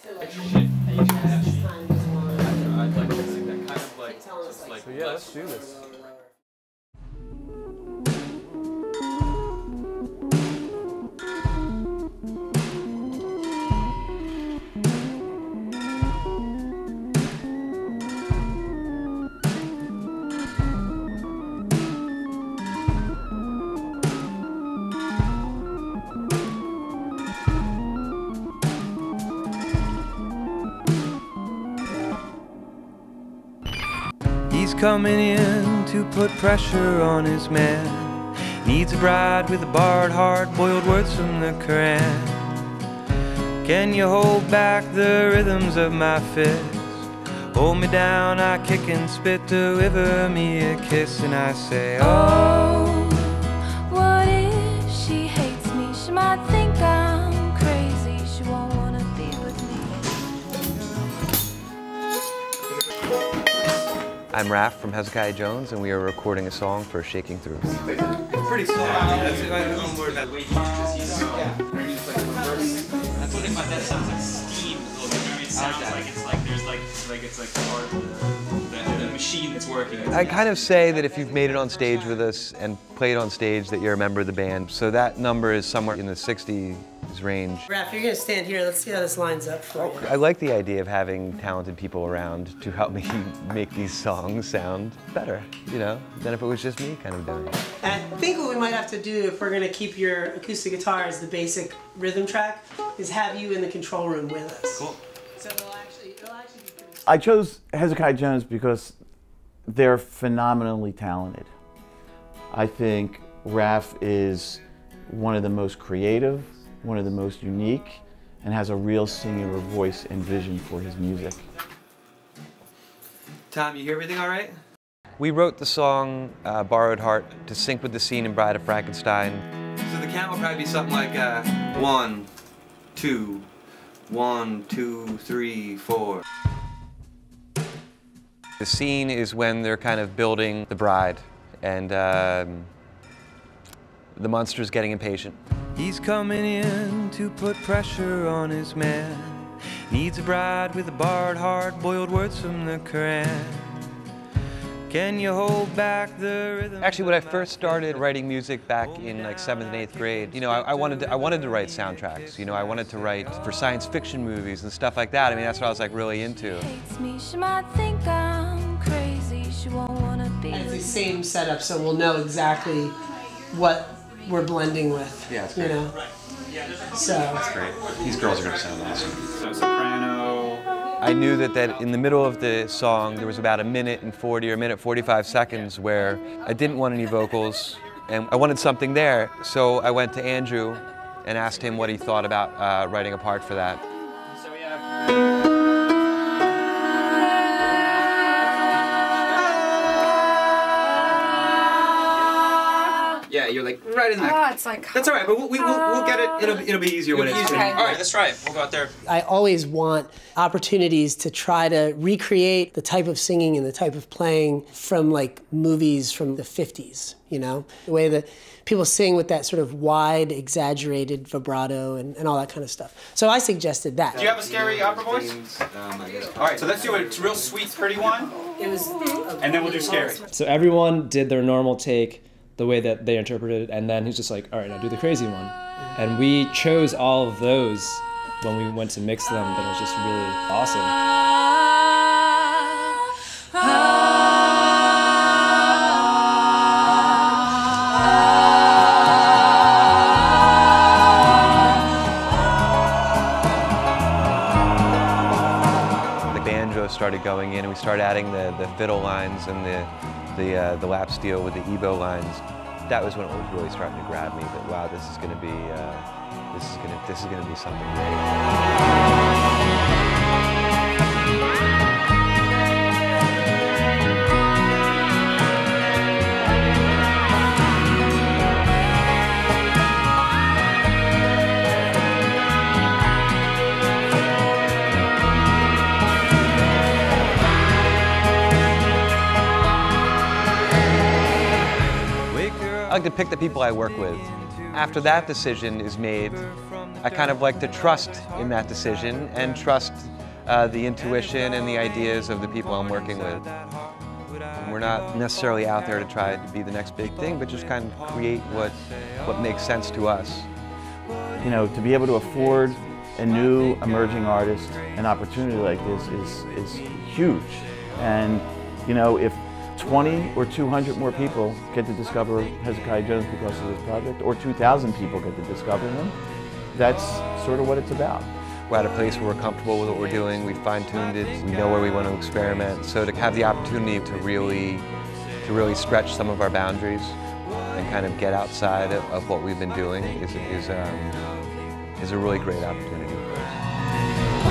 I'd like to sing that kind of like, just like. So yeah, let's do this. He's coming in to put pressure on his man. Needs a bride with a barred heart, boiled words from the Quran. Can you hold back the rhythms of my fist? Hold me down, I kick and spit, deliver me a kiss, and I say, oh, what if she hates me? She might think I'm crazy. She won't want to be with me. I'm Raph from Hezekiah Jones, and we are recording a song for Shaking Through. Pretty slow. That's the way he uses that's what they find. That sounds like steam. It sounds like it's like part of the machine that's working. I kind of say that if you've made it on stage with us and played on stage that you're a member of the band, so that number is somewhere in the 60s range. Raph, you're gonna stand here. Let's see how this lines up for you. I like the idea of having talented people around to help me make these songs sound better, you know, than if it was just me kind of doing it. And I think what we might have to do, if we're gonna keep your acoustic guitar as the basic rhythm track, is have you in the control room with us. Cool. So it'll actually be pretty... I chose Hezekiah Jones because they're phenomenally talented. I think Raph is one of the most creative, one of the most unique, and has a real singular voice and vision for his music. Tom, you hear everything all right? We wrote the song Borrowed Heart to sync with the scene in Bride of Frankenstein. So the count will probably be something like 1, 2, 1, 2, 3, 4. The scene is when they're kind of building the bride, and the monster's getting impatient. He's coming in to put pressure on his man. Needs a bride with a barred heart, boiled words from the Quran. Can you hold back the rhythm? Actually, when I first started writing music back in like 7th and 8th grade, you know, I wanted to write soundtracks. You know, I wanted to write for science fiction movies and stuff like that. I mean, that's what I was like really into. She might think I'm crazy. She won't want to be. It's the same setup, so we'll know exactly what we're blending with. Yeah, it's you great. know. So That's great. These girls are going to sound awesome. So soprano. I knew that in the middle of the song there was about a minute and 40 or a minute 45 seconds where I didn't want any vocals and I wanted something there. So I went to Andrew and asked him what he thought about writing a part for that. So we have. Yeah, you're like right in there. Oh, it's like... That's all right, but we'll get it. It'll be easier when it's... Okay. All right, let's try it. We'll go out there. I always want opportunities to try to recreate the type of singing and the type of playing from like movies from the 50s, you know? The way that people sing with that sort of wide, exaggerated vibrato and all that kind of stuff. So I suggested that. Do you have a scary opera voice? All right, so let's do a real sweet, pretty one. It was... And then we'll do scary. So everyone did their normal take, the way that they interpreted it, and then he's just like, all right, now do the crazy one. And we chose all of those when we went to mix them, and it was just really awesome. The banjo started going in and we started adding the fiddle lines and the lap steel with the ebo lines. That was when it was really starting to grab me. That wow, this is going to be something I like to pick the people I work with. After that decision is made, I kind of like to trust in that decision and trust the intuition and the ideas of the people I'm working with. We're not necessarily out there to try to be the next big thing, but just kind of create what makes sense to us. You know, to be able to afford a new emerging artist an opportunity like this is huge. And you know, if 20 or 200 more people get to discover Hezekiah Jones because of this project, or 2,000 people get to discover him, that's sort of what it's about. We're at a place where we're comfortable with what we're doing, we've fine-tuned it, we know where we want to experiment. So to have the opportunity to really stretch some of our boundaries and kind of get outside of what we've been doing is a really great opportunity for us.